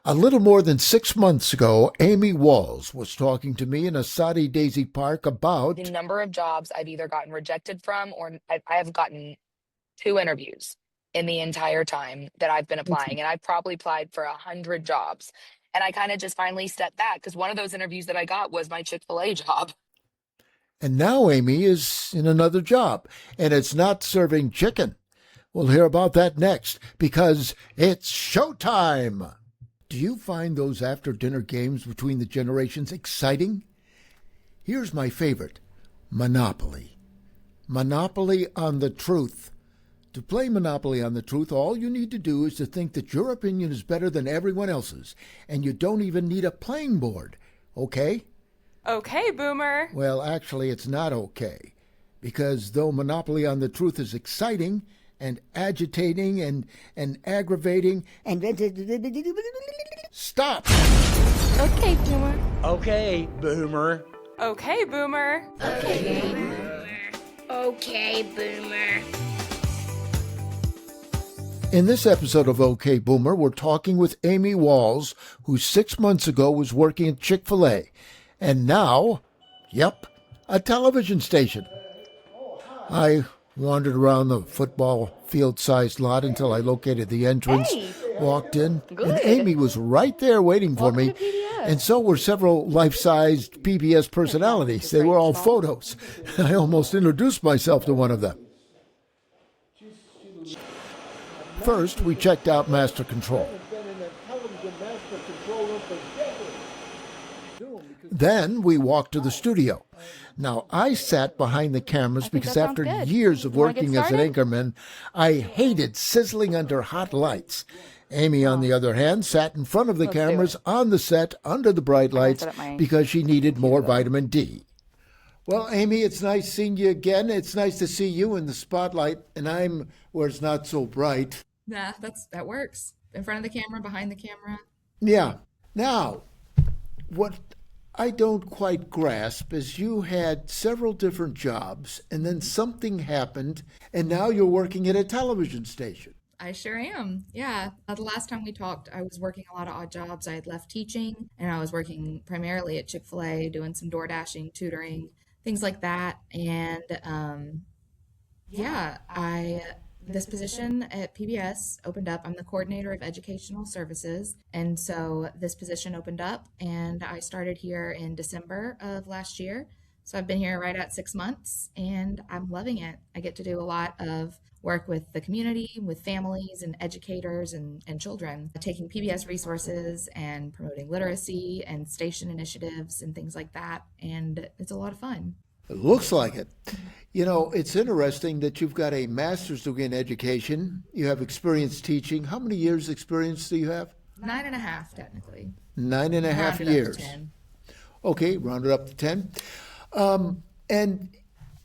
A little more than 6 months ago, Amy Walls was talking to me in a Soddy Daisy Park The about, number of jobs I've either gotten rejected from or I have gotten two interviews in the entire time that I've been applying. And I've probably applied for 100 jobs. And I kind of just finally stepped back because one of those interviews that I got was my Chick-fil-A job. and now Amy is in another job, and it's not serving chicken. We'll hear about that next, because it's showtime. Do you find those after-dinner games between the generations exciting? Here's my favorite, Monopoly. Monopoly on the Truth. To play Monopoly on the Truth, all you need to do is to think that your opinion is better than everyone else's, and you don't even need a playing board, okay? Okay, Boomer. Well, actually, it's not okay, because though Monopoly on the Truth is exciting and agitating and aggravating and... Stop! Okay, Boomer. Okay, Boomer. Okay, Boomer. Okay, Boomer. In this episode of OK Boomer, we're talking with Amy Walls, who 6 months ago was working at Chick-fil-A. And now, yep, a television station. I wandered around the football field-sized lot until I located the entrance, walked in, and Amy was right there waiting for me. And so were several life-sized PBS personalities. They were all photos. I almost introduced myself to one of them. First, we checked out Master Control. Then we walked to the studio. Now, I sat behind the cameras because after years of working as an anchorman, I hated sizzling under hot lights. Amy, on the other hand, sat in front of the cameras on the set under the bright lights because she needed more vitamin D. Well, Amy, it's nice seeing you again. It's nice to see you in the spotlight, and I'm where it's not so bright. Nah, that works. In front of the camera, behind the camera. Yeah. Now, what I don't quite grasp is you had several different jobs, and then something happened, and now you're working at a television station. I sure am. Yeah. The last time we talked, I was working a lot of odd jobs. I had left teaching, and I was working primarily at Chick-fil-A, doing some door dashing, tutoring, things like that. And this position at PBS opened up. I'm the coordinator of educational services. And so this position opened up, and I started here in December of last year. So I've been here right at 6 months, and I'm loving it. I get to do a lot of work with the community, with families and educators and children, taking PBS resources and promoting literacy and station initiatives and things like that. And it's a lot of fun. It looks like it. You know, it's interesting that you've got a master's degree in education. You have experience teaching. How many years experience do you have? 9.5, technically. 9.5 years. Okay, round it up to 10. And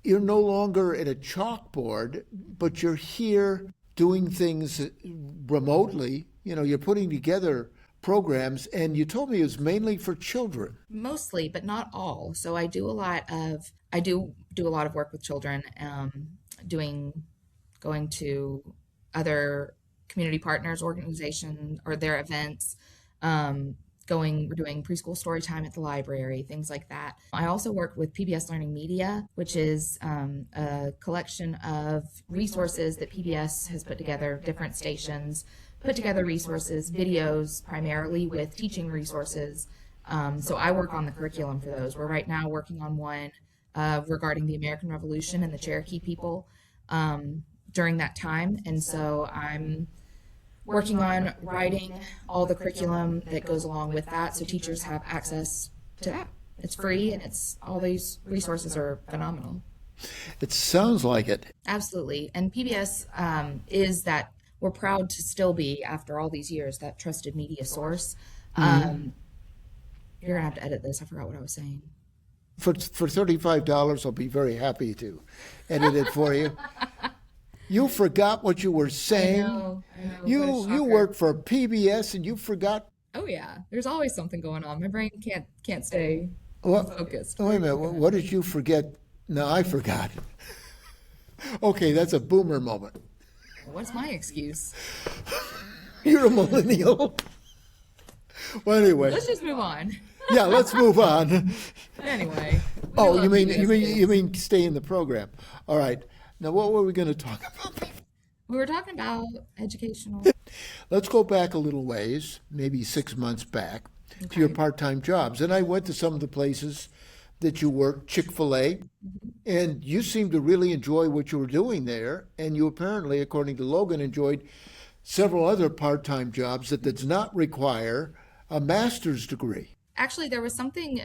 you're no longer at a chalkboard, but you're here doing things remotely. You know, you're putting together programs, and you told me it was mainly for children. Mostly, but not all. So I do a lot of work with children, going to other community partners organizations or their events, we're doing preschool story time at the library, things like that. I also work with PBS Learning Media, which is a collection of resources that PBS has put together, different stations put together resources, videos primarily with teaching resources. So I work on the curriculum for those. We're right now working on one regarding the American Revolution and the Cherokee people during that time. And so I'm working on writing all the curriculum that goes along with that so teachers have access to that. It's free, and all these resources are phenomenal. It sounds like it. Absolutely. And PBS is that we're proud to still be, after all these years, that trusted media source. You're going to have to edit this. I forgot what I was saying. For $35, I'll be very happy to edit it for you. You forgot what you were saying. I know, You work for PBS and you forgot. Oh yeah, there's always something going on. My brain can't stay focused. Wait a minute. What did you forget? No, I forgot. Okay, that's a boomer moment. What's my excuse? You're a millennial. Well, anyway, Let's just move on. yeah, let's move on. Anyway. we Oh, love you mean PBS you kids. mean stay in the program? All right. Now, what were we going to talk about? We were talking about educational. Let's go back a little ways, maybe 6 months back, to your part-time jobs. And I went to some of the places that you worked, Chick-fil-A, and you seemed to really enjoy what you were doing there. And you apparently, according to Logan, enjoyed several other part-time jobs that does not require a master's degree. Actually, there was something.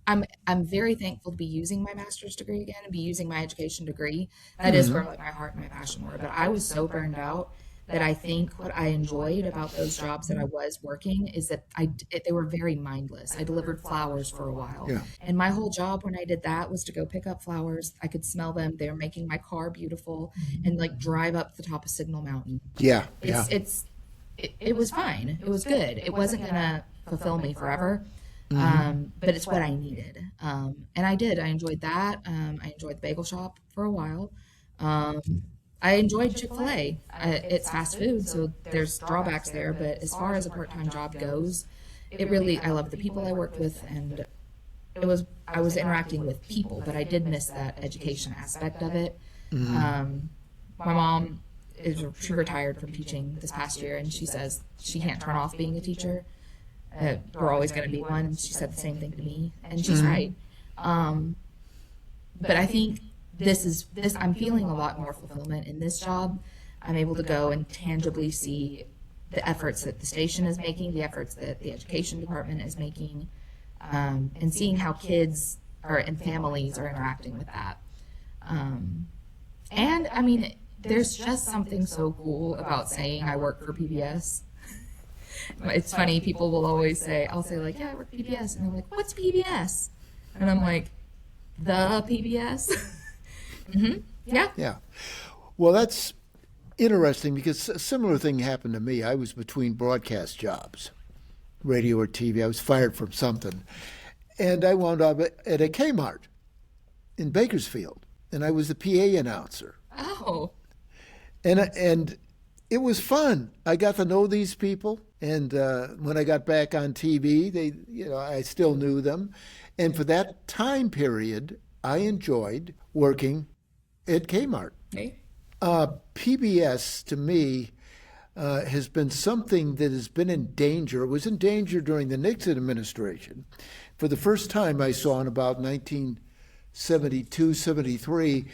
I'm very thankful to be using my master's degree again and be using my education degree. That is where like my heart and my passion were. But I was so burned out that I think what I enjoyed about those jobs that I was working is that they were very mindless. I delivered flowers for a while. Yeah. And my whole job when I did that was to go pick up flowers. I could smell them. They were making my car beautiful and like drive up the top of Signal Mountain. Yeah, yeah. It was fine. It was good. It wasn't going to fulfill me forever. But it's what I needed. And I did. I enjoyed that. I enjoyed the bagel shop for a while. I enjoyed Chick-fil-A. It's fast food, so there's drawbacks there. But as far as a part-time job goes, I loved the people I worked with, and I was interacting with people, but I did miss that education aspect of it. My mom she retired from teaching this past year, and she says she can't turn off being a teacher. We're always going to be one. She said the same thing to me, and she's right. But I think this. I'm feeling a lot more fulfillment in this job. I'm able to go and tangibly see the efforts that the station is making, the efforts that the education department is making, and seeing how kids and families are interacting with that. And I mean, there's just something so cool about saying I work for PBS. It's funny, people will always say, I'll say like, yeah, I work for PBS. And they're like, what's PBS? And I'm like, the PBS? Yeah. Yeah. Well, that's interesting because a similar thing happened to me. I was between broadcast jobs, radio or TV. I was fired from something. And I wound up at a Kmart in Bakersfield. And I was the PA announcer. Oh. And it was fun. I got to know these people. And when I got back on TV, I still knew them. And for that time period, I enjoyed working at Kmart. Hey. PBS, to me, has been something that has been in danger. It was in danger during the Nixon administration. For the first time I saw in about 1972, 73,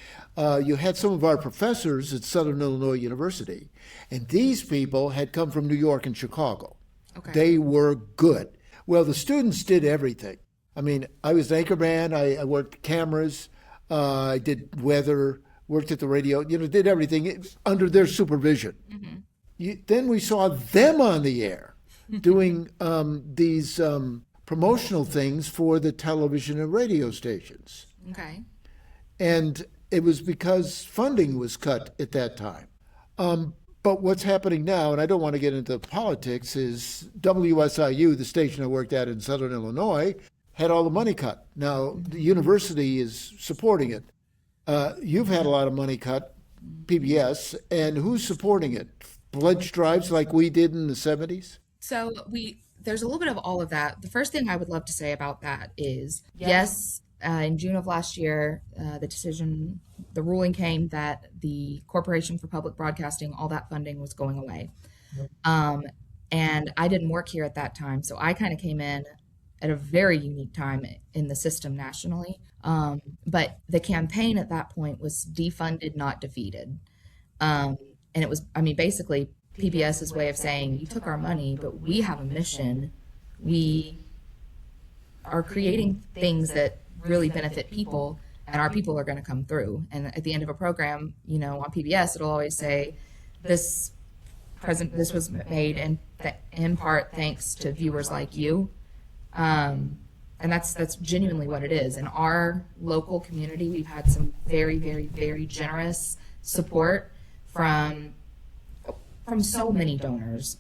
you had some of our professors at Southern Illinois University. And these people had come from New York and Chicago. Okay. They were good. Well, the students did everything. I mean, I was an anchorman. I worked cameras. I did weather, worked at the radio, did everything under their supervision. Then we saw them on the air doing these promotional things for the television and radio stations. Okay. And it was because funding was cut at that time. But what's happening now, and I don't want to get into politics, is WSIU, the station I worked at in Southern Illinois, had all the money cut. Now, the university is supporting it. You've had a lot of money cut, PBS, and who's supporting it? Pledge drives like we did in the 70s? So there's a little bit of all of that. The first thing I would love to say about that is, yes, in June of last year, the ruling came that the Corporation for Public Broadcasting, all that funding was going away. And I didn't work here at that time, so I kind of came in at a very unique time in the system nationally. But the campaign at that point was defunded, not defeated. And it was, basically PBS's way of saying, you took our money, but we have a mission. We are creating things that really benefit people, and our people are going to come through. And at the end of a program, on PBS, it'll always say, this was made in part thanks to viewers like you. And that's genuinely what it is. In our local community, we've had some very, very, very generous support from so many donors,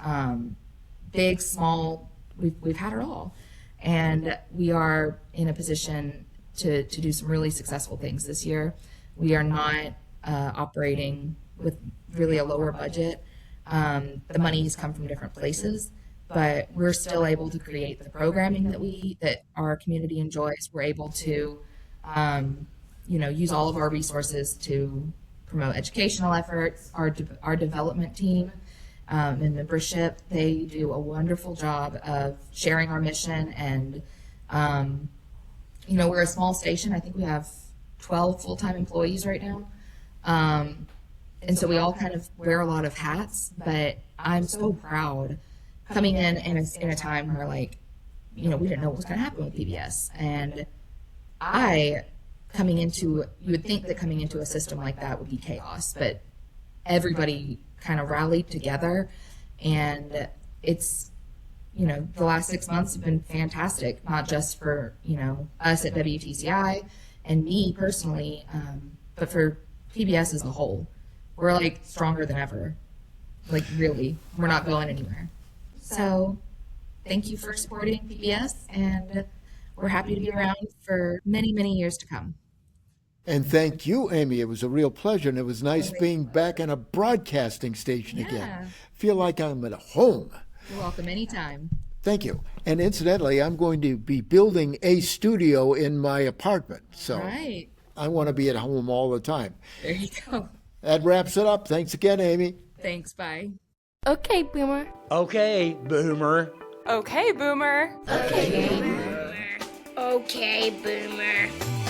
big, small. We've had it all, and we are in a position to do some really successful things this year. We are not operating with really a lower budget. The money has come from different places, but we're still able to create the programming that our community enjoys. We're able to, use all of our resources to promote educational efforts. Our development team and membership, they do a wonderful job of sharing our mission. And we're a small station. I think we have 12 full-time employees right now. And so we all kind of wear a lot of hats, but I'm so proud coming in a time where, we didn't know what was going to happen with PBS. And you would think that coming into a system like that would be chaos, but everybody kind of rallied together. And it's, the last 6 months have been fantastic, not just for, us at WTCI and me personally, but for PBS as a whole. We're stronger than ever. Really, we're not going anywhere. So thank you for supporting PBS, and we're happy to be around for many, many years to come. And thank you, Amy. It was a real pleasure, and it was nice being back in a broadcasting station again. Feel like I'm at home. You're welcome anytime. Thank you. And incidentally, I'm going to be building a studio in my apartment. So Right. I want to be at home all the time. There you go. That wraps it up. Thanks again, Amy. Thanks. Bye. Okay, Boomer. Okay, Boomer. Okay, Boomer. Okay, Boomer. Okay, Boomer.